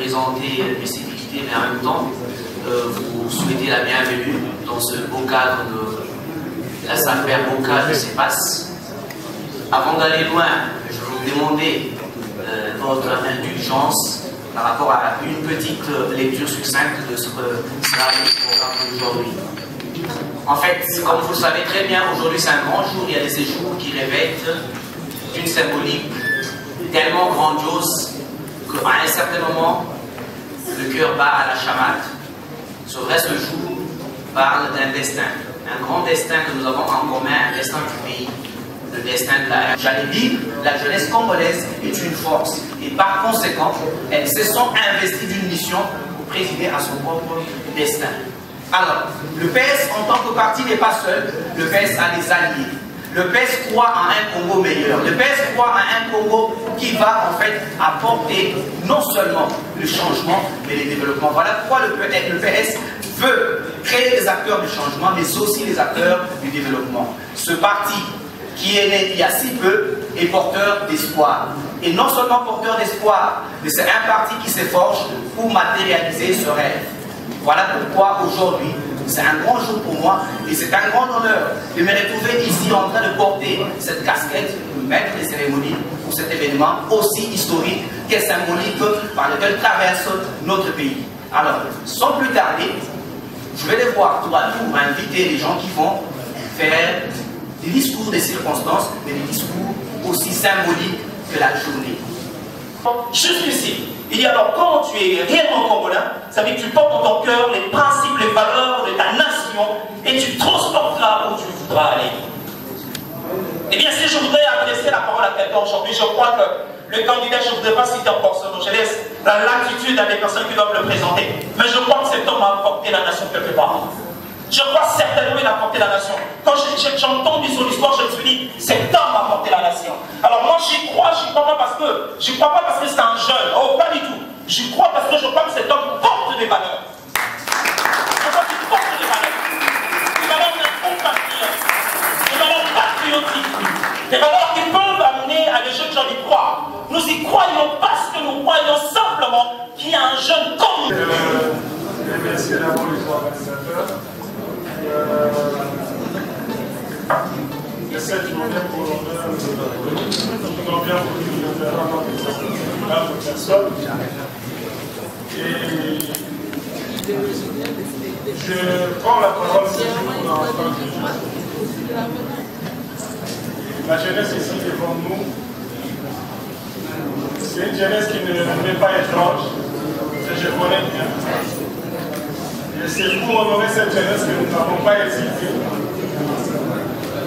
présenter une visibilité, mais en même temps, vous souhaiter la bienvenue dans ce beau cadre de la Sainte-Mère Boca de CEPAS. Avant d'aller loin, je vais vous demander votre indulgence par rapport à une petite lecture succincte de ce que sera le programme d'aujourd'hui. En fait, comme vous le savez très bien, aujourd'hui c'est un grand jour, il y a des séjours qui revêtent une symbolique tellement grandiose qu'à un certain moment, le cœur bat à la chamade. C'est vrai, ce jour parle d'un destin, un grand destin que nous avons en commun, un destin du pays, le destin de la... J'allais dire, la jeunesse congolaise est une force et par conséquent, elle se sent investie d'une mission pour présider à son propre destin. Alors, le PS en tant que parti n'est pas seul, le PS a des alliés. Le PS croit en un Congo meilleur. Le PS croit en un Congo qui va en fait apporter non seulement le changement, mais le développement. Voilà pourquoi le PS veut créer des acteurs du changement, mais aussi les acteurs du développement. Ce parti qui est né il y a si peu est porteur d'espoir. Et non seulement porteur d'espoir, mais c'est un parti qui s'efforce pour matérialiser ce rêve. Voilà pourquoi aujourd'hui, c'est un grand jour pour moi et c'est un grand honneur de me retrouver ici en train de porter cette casquette de maître des cérémonies pour cet événement aussi historique qu'est symbolique par lequel traverse notre pays. Alors, sans plus tarder, je vais les voir tour à tour inviter les gens qui vont faire des discours des circonstances, mais des discours aussi symboliques que la journée. Jusqu'ici, il y a alors quand tu es réellement congolais, ça veut dire que tu portes dans ton cœur les principes, les valeurs de ta nation et tu transporteras où tu voudras aller. Eh bien, si je voudrais adresser la parole à quelqu'un aujourd'hui, je crois que le candidat, je ne voudrais pas citer encore son nom, je laisse la latitude à des personnes qui doivent le présenter, mais je crois que cet homme a apporté la nation quelque part. Je crois certainement qu'il a apporté la nation. Quand j'entends son histoire, je me suis dit, cet homme a apporté la nation. Alors moi j'y crois pas parce que c'est un jeune. Oh, pas du tout. J'y crois parce que je crois que cet homme porte des valeurs. Je crois qu'il porte des valeurs. Des valeurs de compatriote. Des valeurs patriotiques. Des valeurs qui peuvent amener à des jeunes gens d'y croire. Nous y croyons parce que nous croyons simplement qu'il y a un jeune comme nous. Merci d'abord les organisateurs. Et cette journée pour l'honneur nous avons bien voulu le faire avant de personnes. Et je prends la parole pour l'enfant de Jésus. La jeunesse ici devant nous, c'est une jeunesse qui ne m'est pas étrange, que je connais bien. Et c'est pour honorer cette jeunesse que nous n'avons pas hésité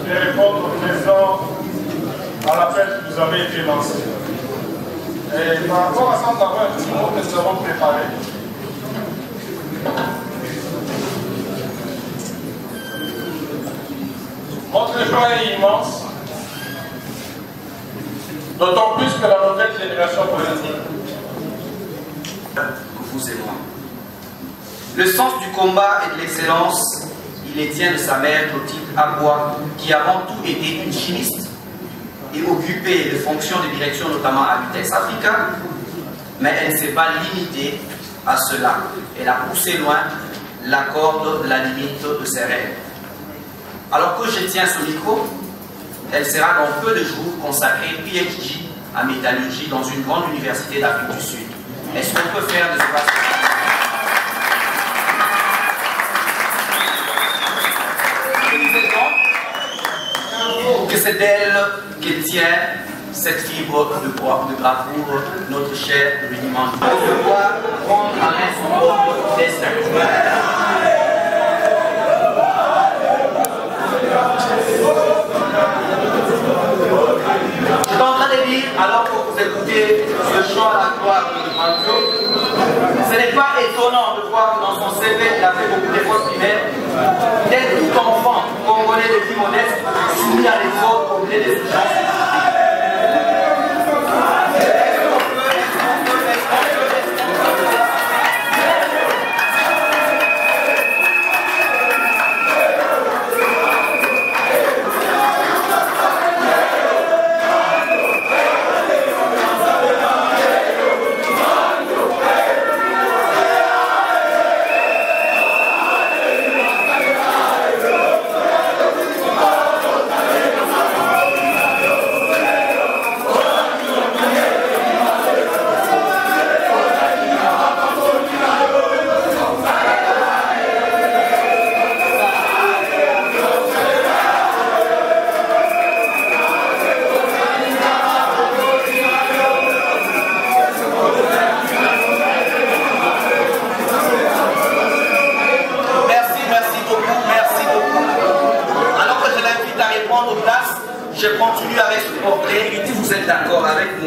de répondre présent à l'appel qui nous avait été lancé. Et par rapport à ça, nous avons un petit mot que nous avons préparé. Notre joie est immense, d'autant plus que la nouvelle génération politique. Vous et moi. Le sens du combat et de l'excellence, il les tient de sa mère Clotilde Aboua, qui avant tout était une chimiste et occupait des fonctions de direction notamment à Vitex Africa, mais elle ne s'est pas limitée à cela. Elle a poussé loin la corde, la limite de ses rêves. Alors que je tiens ce micro, elle sera dans peu de jours consacrée PhD à métallurgie dans une grande université d'Afrique du Sud. Est-ce qu'on peut faire de ce passage? Que c'est d'elle qu'elle tient cette fibre de bravoure, notre cher rudiment. On doit prendre en main son propre destin. Je suis en train de dire, alors que vous écoutez ce chant à la gloire de Manzo, ce n'est pas étonnant de voir que dans son CV, il a fait beaucoup d'efforts primaires, d'être tout enfant congolais de vie modeste, soumis à l'effort obligé des urgences.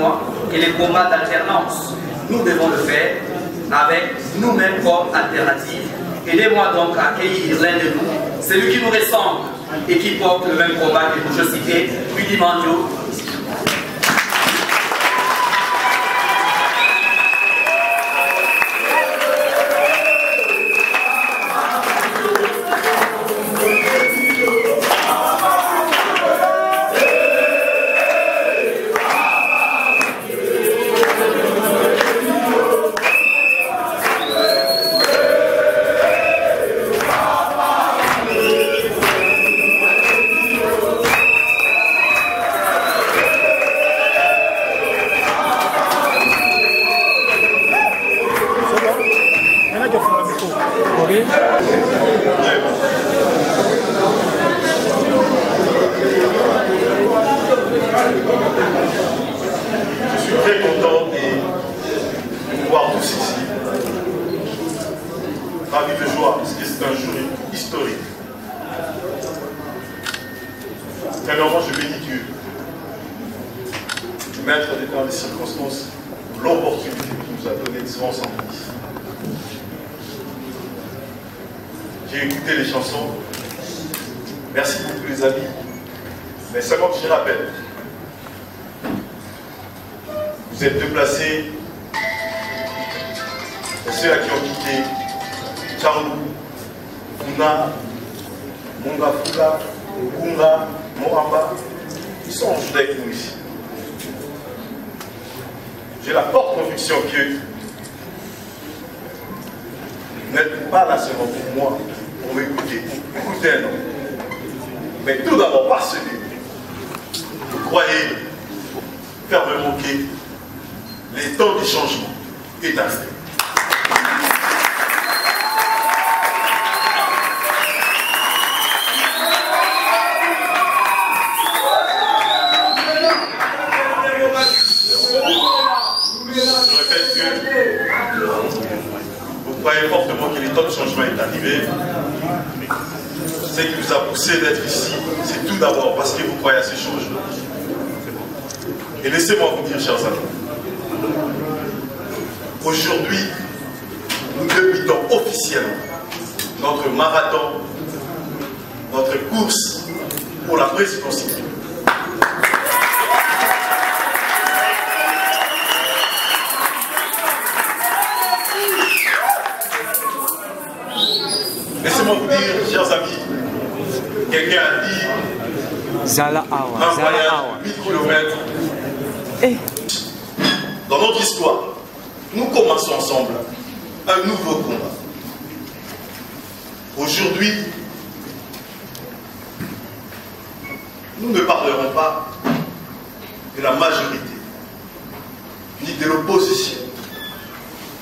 moi que les combats d'alternance, nous devons le faire avec nous-mêmes comme alternative. Aidez-moi donc à accueillir l'un de nous, celui qui nous ressemble et qui porte le même combat que je citais, Willy Mandio. J'ai écouté les chansons. Merci pour tous les amis. Mais seulement que je rappelle, vous êtes déplacés. Et ceux-là qui ont quitté Tcharou, Funa, Mongafula, Gunga, Moamba, ils sont aujourd'hui avec nous ici. J'ai la forte conviction que vous n'êtes pas là seulement pour moi, pour m'écouter. Écoutez un homme. Mais tout d'abord parce que vous croyez faire me manquer les temps du changement est arrivé. Croyez fortement que le temps de changement est arrivé. Ce qui nous a poussé d'être ici, c'est tout d'abord parce que vous croyez à ces changements. Et laissez-moi vous dire, chers amis, aujourd'hui, nous débutons officiellement notre marathon, notre course pour la présidentielle. Laissez-moi vous dire, chers amis, quelqu'un a dit un voyage de 8 km. Dans notre histoire, nous commençons ensemble un nouveau combat. Aujourd'hui, nous ne parlerons pas de la majorité, ni de l'opposition,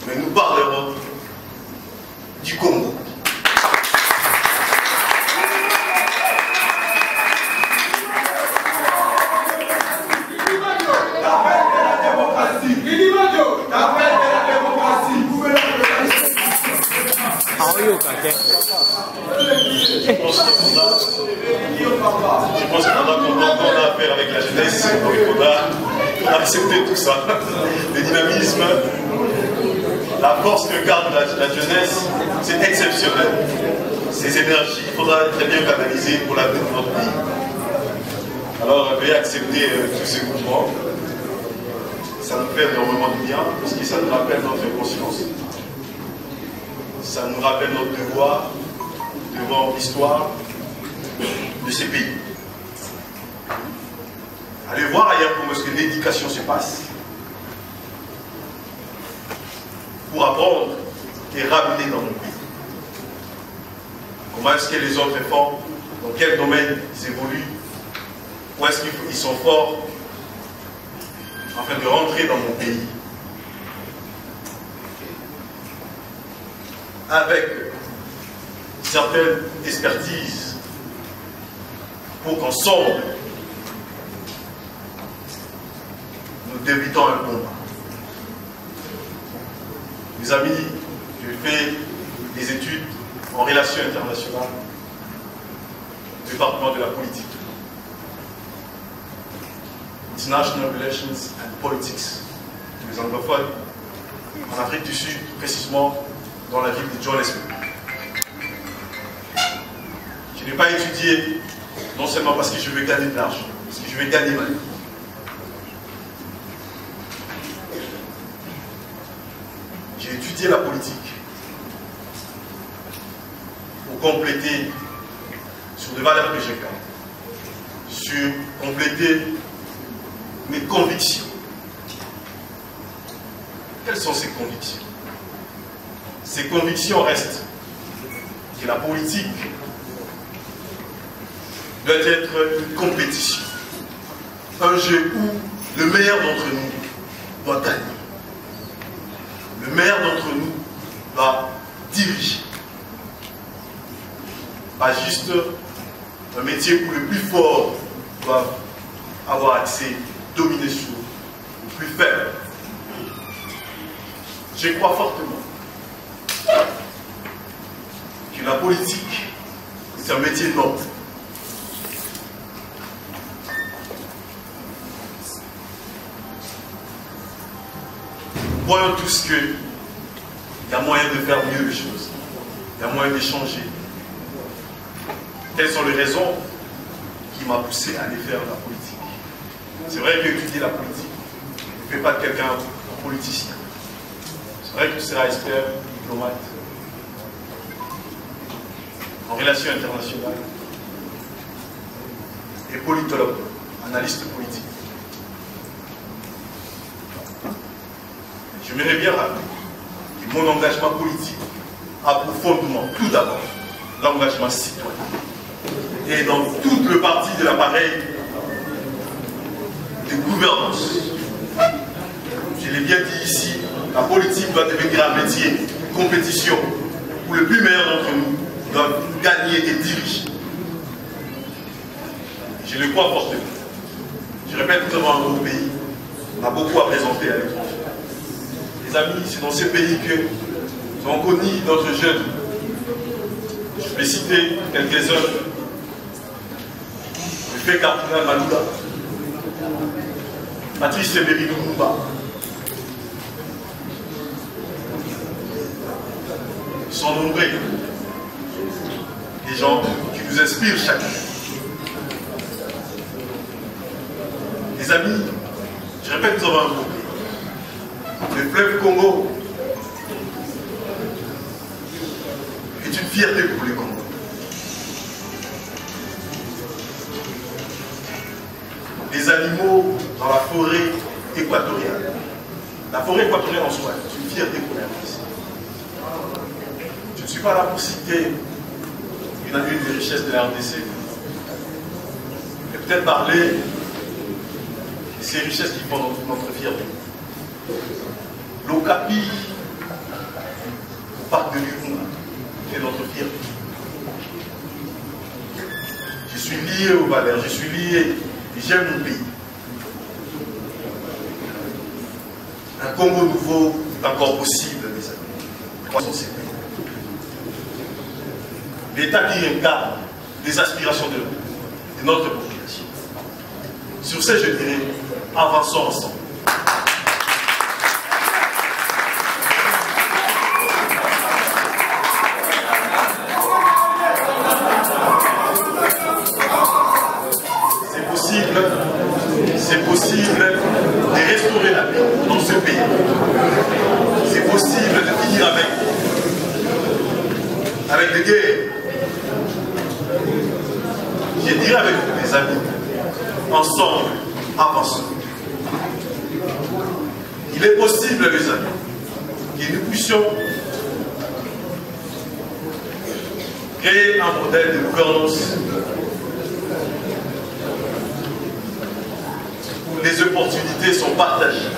mais nous parlerons du Congo. Je pense qu'on a affaire avec la jeunesse, il faudra accepter tout ça. Le dynamisme, la force que garde la jeunesse, c'est exceptionnel. Ces énergies, il faudra très bien canaliser pour l'avenir de notre pays. Alors, veuillez accepter tous ces mouvements. Ça nous fait énormément de bien, parce que ça nous rappelle notre conscience. Ça nous rappelle notre devoir devant l'histoire de ces pays. Allez voir ailleurs comment est-ce que l'éducation se passe. Pour apprendre et ramener dans nos pays. Comment est-ce que les autres font, dans quel domaine ils évoluent, où est-ce qu'ils sont forts, afin de rentrer dans mon pays. Avec certaines expertises pour qu'ensemble nous débutons un combat. Mes amis, j'ai fait des études en relations internationales au département de la politique. International Relations and Politics. Les anglophones, en Afrique du Sud, précisément dans la ville de Johannesburg. Je n'ai pas étudié, non seulement parce que je veux gagner de l'argent, parce que je veux gagner ma vie. J'ai étudié la politique pour compléter sur des valeurs que j'ai garde, sur compléter mes convictions. Quelles sont ces convictions? Ces convictions restent que la politique doit être une compétition, un jeu où le meilleur d'entre nous doit gagner. Le meilleur d'entre nous doit diriger. Pas juste un métier où le plus fort doit avoir accès, dominer sur le plus faible. Je crois fortement que la politique, c'est un métier noble. Nous voyons tous qu'il y a moyen de faire mieux les choses. Il y a moyen de changer. Quelles sont les raisons qui m'ont poussé à aller faire la politique? C'est vrai qu'étudier la politique ne fait pas de quelqu'un un politicien. C'est vrai que tu seras expert, diplomate, en relations internationales, et politologue, analyste politique. J'aimerais bien rappeler que mon engagement politique a pour fondement, tout d'abord, l'engagement citoyen. Et dans tout le parti de l'appareil de gouvernance, je l'ai bien dit ici, la politique doit devenir un métier, une compétition, où le plus meilleur d'entre nous doit gagner et diriger. Je le crois fortement. Je répète, nous avons un beau pays, on a beaucoup à présenter à l'étranger. Les amis, c'est dans ce pays que nous avons connu d'autres jeunes. Je vais citer quelques-uns. Le fait cardinal Malouda, Patrice Emery Lumumba. Ils sont nombreux. Des gens qui nous inspirent chacun. Les amis, je répète, nous avons un beau pays. Le fleuve Congo est une fierté pour les Congolais. Les animaux dans la forêt équatoriale. La forêt équatoriale en soi est une fierté pour la RDC. Je ne suis pas là pour citer une des richesses de la RDC, mais peut-être parler de ces richesses qui font notre fierté. L'Okapi, le parc de Virunga, est notre fierté. Je suis lié aux valeurs, je suis lié et j'aime mon pays. Un Congo nouveau est encore possible, mes amis. Croissons ces pays. L'État qui incarne les aspirations de notre population. Sur ce, je dirais, avançons ensemble. C'est possible de restaurer la paix dans ce pays. C'est possible de finir avec des guerres. Je dirais avec vous, les amis, ensemble, avançons. Il est possible, les amis, que nous puissions créer un modèle de gouvernance où les opportunités sont partagées.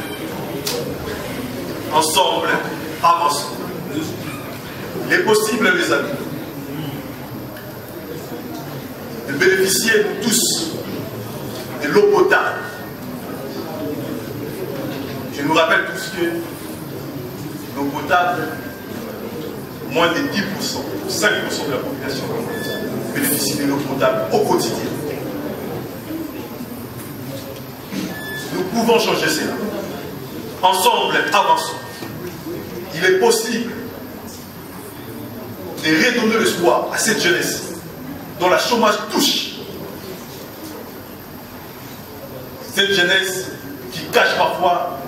Ensemble, avançons. Il est possible, les amis, de bénéficier tous de l'eau potable. Je nous rappelle tous que l'eau potable, moins de 10%, 5% de la population bénéficie de l'eau potable au quotidien. pouvons changer cela. Ensemble, avançons. Il est possible de redonner l'espoir à cette jeunesse dont le chômage touche. Cette jeunesse qui cache parfois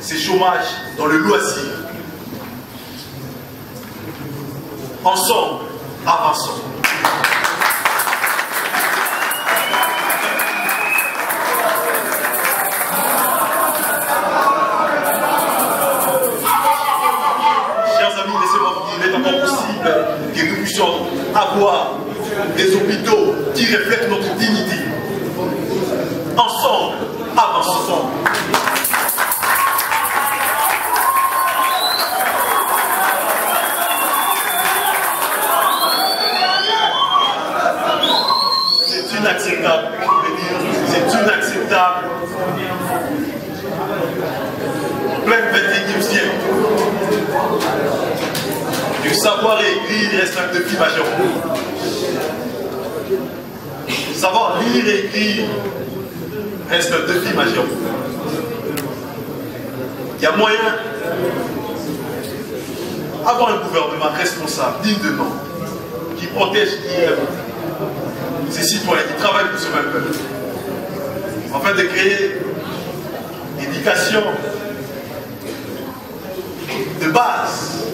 ses chômages dans le loisir. Ensemble, avançons. Chers amis, laissez-moi vous dire, il est encore possible que nous puissions avoir des hôpitaux qui reflètent notre dignité. Ensemble, avançons. C'est inacceptable, c'est inacceptable. Plein 21e siècle. Du savoir écrire reste un défi majeur. Savoir lire et écrire reste un défi majeur. Il y a moyen d'avoir un gouvernement responsable, digne de nom, qui protège, qui aime ses citoyens, qui travaillent pour ce même peuple, afin de créer l'éducation de base,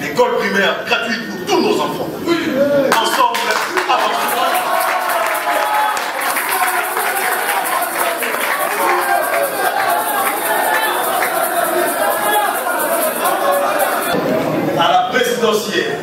l'école primaire gratuite pour tous nos enfants. Ensemble, avançons. À la présidentielle.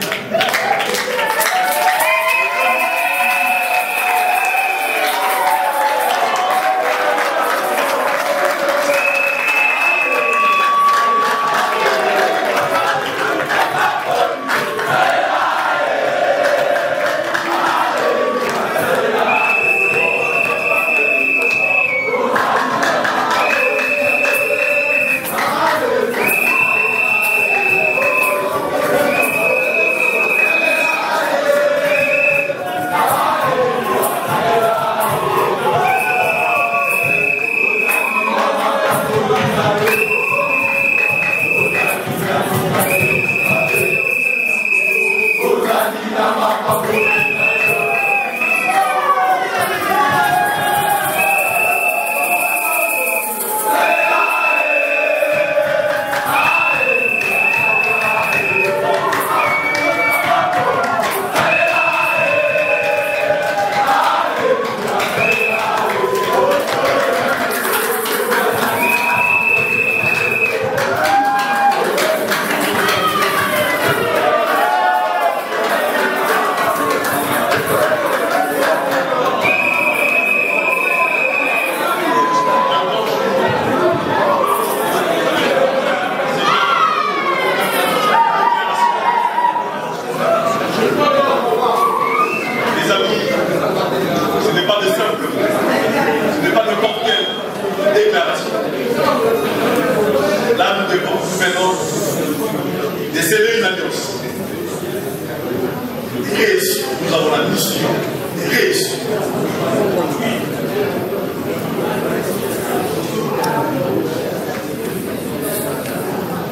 Nous avons la mission de réussir.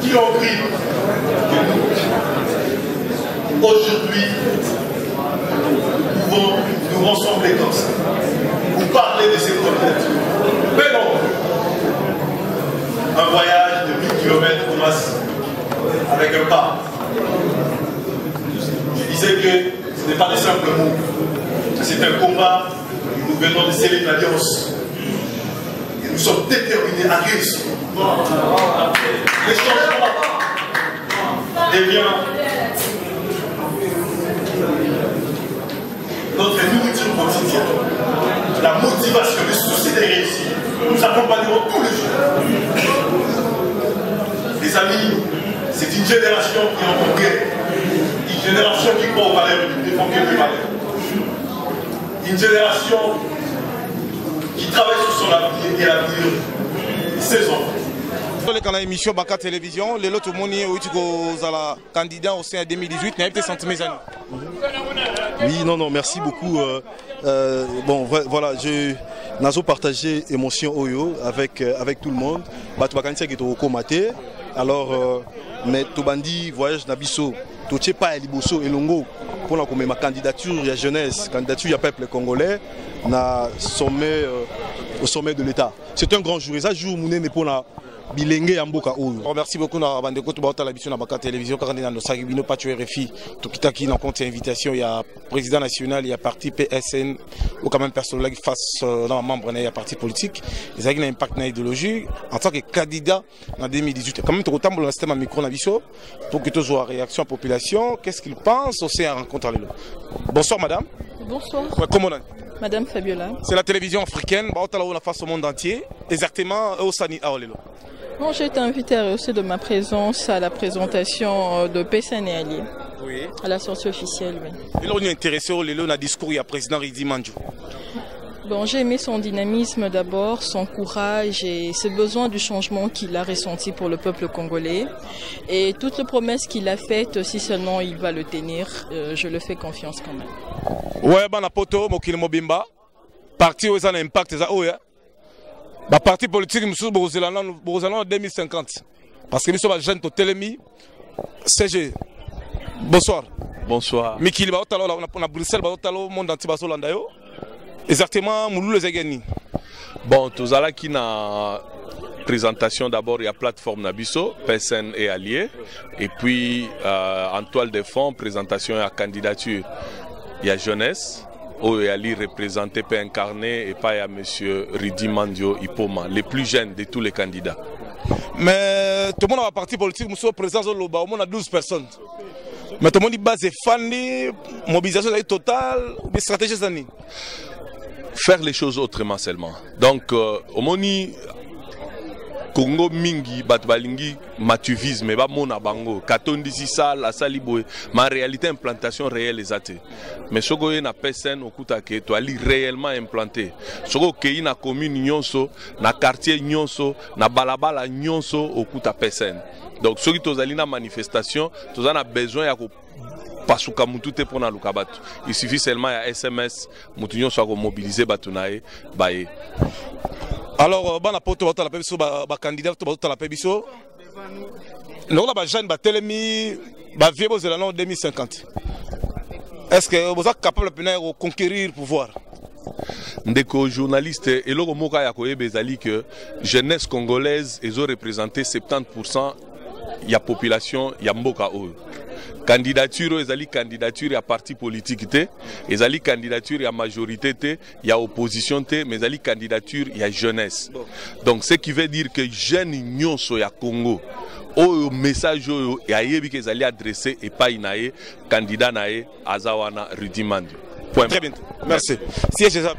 Qui ont pris que nous, aujourd'hui, nous pouvons nous rassembler comme ça, pour parler de cette candidature. Mais non, un voyage de 1000 km commence avec un pas. Je disais que ce n'est pas des simples mots, c'est un combat. Nous venons de sceller une alliance et nous sommes déterminés à réussir. Les changements deviennent notre nourriture quotidienne. La motivation, le souci de réussir nous accompagneront tous les jours. Les amis, c'est une génération qui est en guerre. Une génération qui croit aux valeurs et qui défend que les valeurs. Une génération qui travaille sur son avenir et l'avenir de ses enfants. Dans l'émission Baka Télévision, le lot monde est candidat au sein 2018. Oui, non, merci beaucoup. Bon, voilà, Nazo partager émotion oyo avec tout le monde. Ba to bakanisa ki to komate. Alors mais to bandi voyage na biso. To tchepa liboso elongo pour la ma candidature il y a jeunesse, candidature il y a peuple congolais na sommet au sommet de l'État. C'est un grand jour et ça jour mouné pour la bilenge ya mboka oyo. Merci beaucoup na bandeko to baota la biso na baka télévision quand na nosaki bino pas tu RFI to kitaki na compte invitation il y a président national il y a parti PSN ou quand même personnel qui face dans membre il y a parti politique ils ont un impact na idéologie en tant que candidat en 2018 quand même to tambo na système micro na biso pour que tu sois réaction population qu'est-ce qu'ils pensent aussi à rencontrer le. Bonsoir madame. Bonsoir. Comment on Madame Fabiola. C'est la télévision africaine baota la face au monde entier exactement au Sani Aolelo. Bon, j'ai été invité à rehausser de ma présence à la présentation de PSN et Alliés. Oui. À la sortie officielle, oui. Et là, on est intéressé au discours du président Ridi Mandjo. Bon, j'ai aimé son dynamisme d'abord, son courage et ce besoin du changement qu'il a ressenti pour le peuple congolais. Et toutes les promesses qu'il a faites, si seulement il va le tenir, je le fais confiance quand même. Ouais, ben la poto, Mokil Mobimba, parti où ça a un impact, ça, oh, yeah. Le parti politique en 2050. Parce que nous sommes jeunes de Télémi. CG. Bonsoir. Bonsoir. Mikili, on a Bruxelles, on a monde entier. Exactement, Moulou les Egeni. Bon, tout ça là qui n'a présentation d'abord, il y a plateforme Nabiso, PSN et Alliés. Et puis, en toile de fond, présentation et candidature. Il y a jeunesse. Ali représenté, pas incarné, et pas à M. Ridi Mandio Ipoma, les plus jeunes de tous les candidats. Mais tout le monde a parti politique, nous sommes présents au Loba, au moins 12 personnes. Mais tout le monde dit base fan, mobilisation totale, des stratégies années. Faire les choses autrement seulement. Donc, au moni Congo mingi batbalingi matuvisme ba mona bango katondi sisa la saliboé ma réalité implantation réelle exacte mais soko na PSN okuta ke to ali réellement implanté soko ke na commune nyonso na quartier nyonso na balabala nyonso okuta PSN donc soki tozali na manifestation tozana besoin ya ko pasuka mutute pona lukabatu il suffit seulement ya SMS mutu nyonso ko mobiliser batunae baye. Alors, bon, la candidat à la Pébiso. Nous avons jeune Télémi, vieux en 2050. Est-ce que vous êtes capable de conquérir le pouvoir? Ndeko journaliste et le moka ya koyebe ezali que jeunesse congolaise ils ont représenté 70% ya population ya mboka oyo. Candidature ezali candidature ya parti politique te, ezali candidature ya majorité te, ya opposition te, mais ezali candidature ya jeunesse. Donc ce qui veut dire que jeune nyonso ya Congo oyo message oyo ya yebi ke ezali adressé et pas inaye candidat nae azawana Ridi Mandio. Très bien. Merci. Si c'est ça.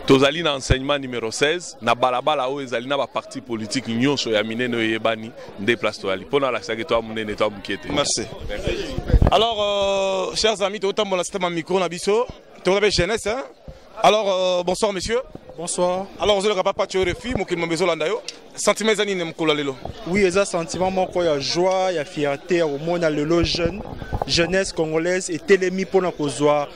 Tozali na enseignement numéro 16 na balabala o ezali na ba parti politique nyonso ya minene yebani nde place to ali pona la saki to amunene to amukete. Merci. Alors chers amis, tout le système micro na biso, to la jeunesse hein. Alors bonsoir monsieur. Bonsoir. Alors vous avez pas tu refi mo kilmo bezo landa yo. Sentiment zani nem kola lelo. Oui, eza sentiment moko ya joie, ya fierté au monde lelo jeunesse congolaise et Télémi pona kozwa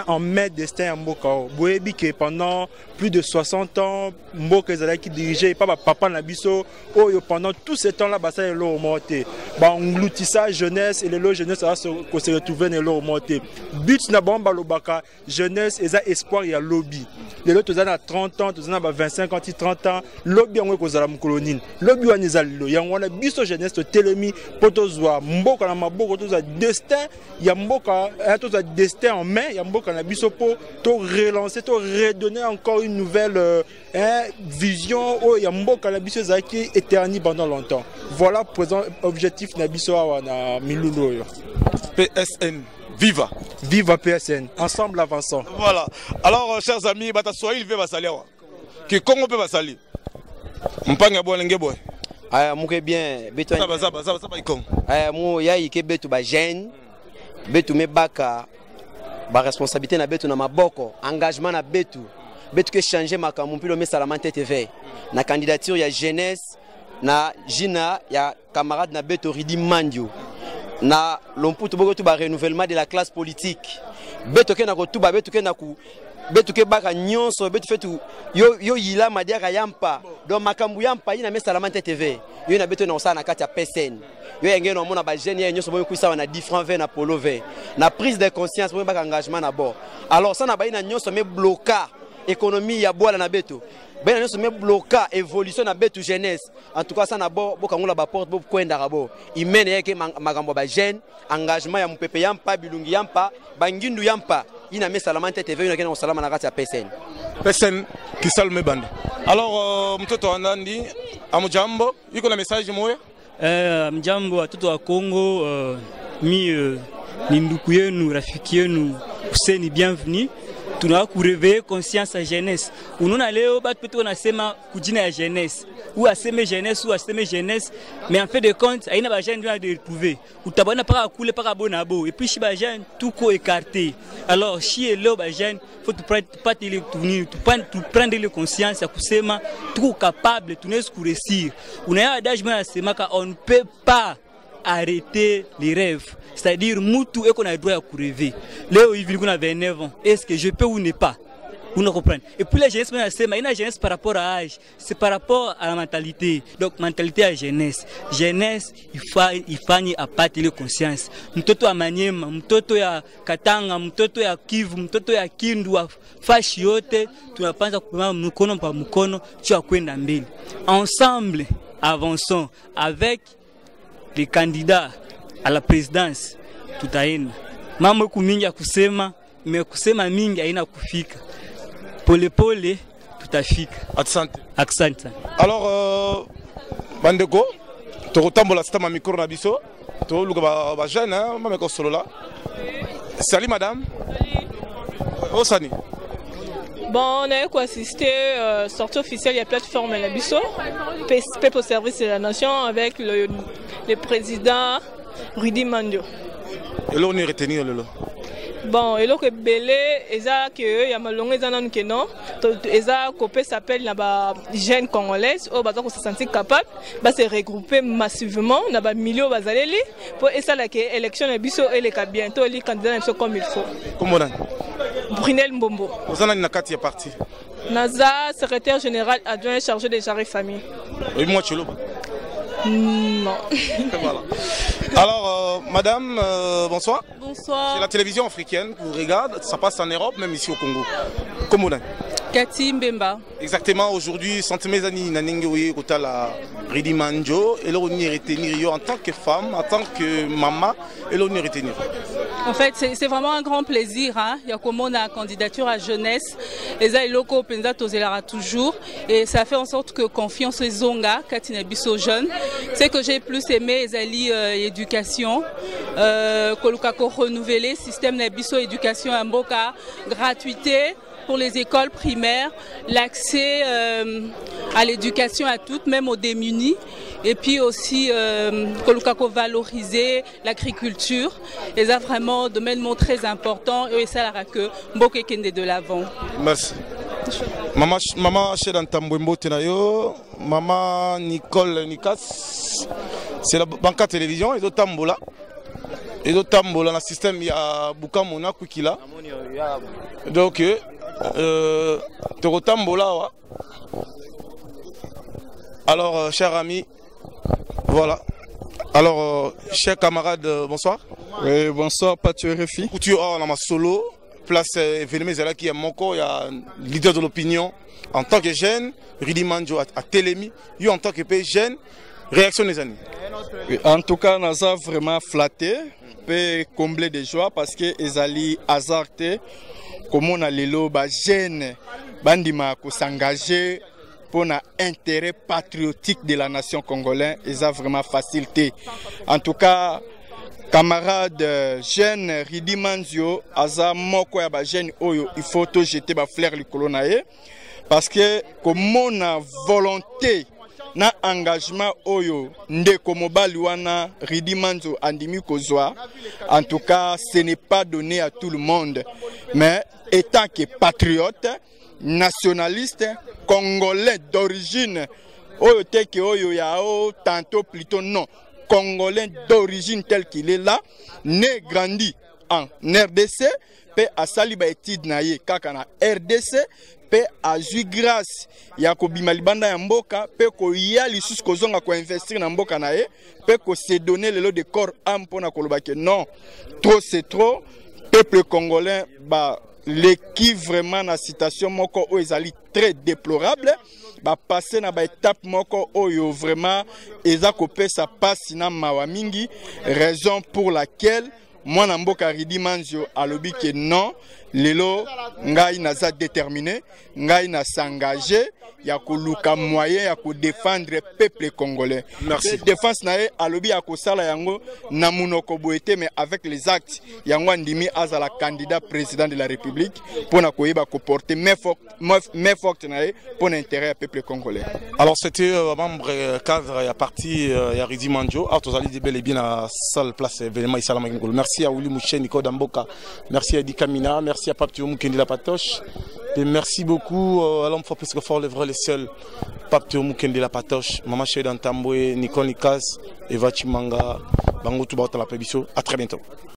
en mai destin ya mboka. Boyebi que pendant plus de 60 ans mboka ezala qui dirigeait pas papa na biso oyo pendant tout ce temps là basa lelo monté. Ba engloutissage jeunesse et lelo jeunesse ça se retrouver lelo monté. But na bomba lobaka jeunesse eza espoir ya lobby. Lelo tozana 30 ans, tozana 25 ans, 30 ans, lobby yango kozala mukolonine. Lobby wana ezalelo yango wana biso jeunesse to Télémi potozwa mboka na maboko tozwa destin ya mboka tozwa destin en main ya mboka na biso po to relancer to redonner encore une nouvelle vision o ya mboka na biso zaki éternel pendant longtemps. Voilà présent objectif na biso na milulu yo. PSN Viva. Viva PSN. Ensemble avançons. Voilà. Alors, chers amis, il veut basali. Que Congo peut basali. Mpanga bolenge boy. Aya muke bien. Beto. Ça ba ikong. Aya mu ya ike beto ba jeune. Beto mebaka. Ba responsabilité na beto na maboko. Engagement na beto. Beto que changer makambo mpilo mesalamante TV. Na candidature ya jeunesse na jina ya camarade na beto Ridi Mandio. Na lomputu boko tu ba renouvellement de la classe politique. Beto ke na ko tu ba beto ke na ku betu ke baka nyonso betu fetu yo yila madiaka yampa donc makambu yampa ina mesa la mante TV yo na betu na osana kati ya PSN yo yengeno mona ba jeune ya nyonso boyo kuisa na 10 francs 20 na polo 20 na prise de conscience boyo baka engagement na bord alors ça na ba ina nyonso me bloquer économie ya boala na betu ben nyonso me bloquer évolution na betu jeunesse en tout cas ça na bo bokangula ba porte bo kwenda rabo imene yake makambo ba jeune engagement ya mupepe yampa bilungi yampa bangindu yampa ina mesa la mante TV ina kena salama na kati ya PSN Kisalme Banda. Alors mtoto wa Nandi amujambo yuko na message moya mjambo watoto wa Kongo ni ndugu yenu rafiki yenu Hussein bienvenue tunataka kureveiller conscience ya jeunesse. Unaona leo batu petu wanasema kujina ya jeunesse. Ou aseme jeunesse, mais en fait de compte, aina ba jeune doit retrouver. Utabana para kule para bonabo et puis si ba jeune tout co écarté. Alors si leo ba jeune faut prendre le conscience ya kusema tout capable tunaweza kuresir. Unaona adage mwana anasema on ne peut pas arrêter les rêves. C'est-à-dire, Moutou et qu'on a droit à rêver. Léo, il vit qu'on a 29 ans. Est-ce que je peux ou ne pas? Vous ne comprenez? Et puis la jeunesse, il y a une jeunesse par rapport à l'âge. C'est par rapport à la mentalité. Donc, mentalité à la jeunesse. Jeunesse, il faut à partir de conscience. Mtoto à Maniema, mtoto ya Katanga, mtoto ya Kivu, mtoto ya Kindu, fashi yote, tunapaswa kupima mkono pa mkono, tu kwenda mbele. Ensemble, avançons avec les candidats à la présidence tutaenda mambo kumingi ya kusema kusema mingi haina kufika pole pole tutafika. Asante. Alors bandeko tokotambola stama micro na biso to luka ba jeune mama ko solo là. Salut madame. Osani. Bon, on a assisté sortie officielle de la plateforme la biso PSP au service de la nation avec le président Rudy Mandio. Et là on est retenu là. Bon, et là que belé eza que ya malongo eza nanu que non, eza copé s'appelle na ba jeunes congolaises au baza ko se sentir capable ba se regrouper massivement na ba milieu bazaleli pour esa la que élection na biso et les bientôt les candidats sont comme il faut. Comment on Brunel Mbombo. Vous en avez une carte parti. Naza, secrétaire général adjoint chargé des jarres et familles. Et moi tu l'as. Non. Voilà. Alors, madame, bonsoir. Bonsoir. C'est la télévision africaine que vous regardez, ça passe en Europe, même ici au Congo. Comment on a Cathy Mbemba. Exactement, aujourd'hui, Santemezani Nanengewe Kotala Ridi Manjo, et là on y retenir en tant que femme, en tant que maman, et là on y retenir. En fait, c'est vraiment un grand plaisir. Il y a comme on a candidature à jeunesse, et ça, locaux Penza Tozelara toujours, et ça fait en sorte que confiance aux Zonga, Katina Bisso jeune. C'est que j'ai plus aimé Ezali éducation, Kolukako renouveler système Nabiso éducation à Mboka, gratuité pour les écoles primaires, l'accès à l'éducation à toutes, même aux démunis, et puis aussi Kolukako valoriser l'agriculture. Et ça vraiment domaine très important et ça la que Mboka kende de l'avant. Merci. Maman Chedan Tambouembo Tenayo, maman Nicole Nikas, c'est la banque télévision, et d'autres tambola. Et d'autres tambola dans le système, il y a Boukamona Kukila. Donc, Tambola. Alors, chers amis, voilà. Alors, chers camarades, bonsoir. Oui, bonsoir, Pathieu Refi. Couture, on a ma solo. Place Vénémé qui est Moko, il y a leader de l'opinion. En tant que jeune, Ridi Manjo à Télémi, lui en tant que jeune, réaction des années. En tout cas, nous avons vraiment flatté, peut combler de joie parce que les alliés hasardés, comme on a les lobes jeunes, bandima ko s'engager pour l'intérêt patriotique de la nation congolaise, ils ont vraiment facilité. En tout cas, camarades jeunes Ridi Manjo, aza moko ya ba jeune oyo, il faut tout jeter ba fleur le colonae parce que comme on a volonté na engagement oyo ndeko mobali wana Ridi Manjo andimi kozwa, en tout cas ce n'est pas donné à tout le monde, mais étant que patriote, nationaliste, congolais d'origine, oyo teke oyo yao tantôt plutôt non, congolais d'origine tel qu'il est là, né, grandi en RDC pe asali ba étude na ye kaka na RDC pe azui grâce ya kobima libanda ya mboka pe ko ya lisusu kozonga ko investir na mboka na ye pe ko se donner le lot de corps âme pona koloba ke non trop c'est trop peuple congolais ba l'équipe vraiment na situation moko o ezali très déplorable ba passer na ba étape moko oyo vraiment eza ko pesa pasi na mawa mingi raison pour laquelle moi na mboka Ridi Manzio alobi que non lelo ngai naza déterminé ngai na s'engager ya ko luka moyen ya ko défendre peuple congolais. Merci. Défense na ye alobi ya ko sala yango na munoko boete mais avec les actes yango andimi azala candidat président de la République pour na koyeba ko porter main forte na ye pour l'intérêt du peuple congolais. Alors c'était membre cadre ya parti ya Ridi Manzio autozali de bel et bien à salle place événement Isalama Ngolo. Merci à Willy Mouché Nico Damboka. Merci à Edi Kamina, merci à Pape Thio Mukendi La Patoche. Et merci beaucoup à l'homme fort plus que fort, le vrai, le seul, Pape Thio Mukendi La Patoche, Maman Chéri Dantamboué, Nicole Nikas, Eva Chimanga, Bango Touba La Pébisso. À très bientôt.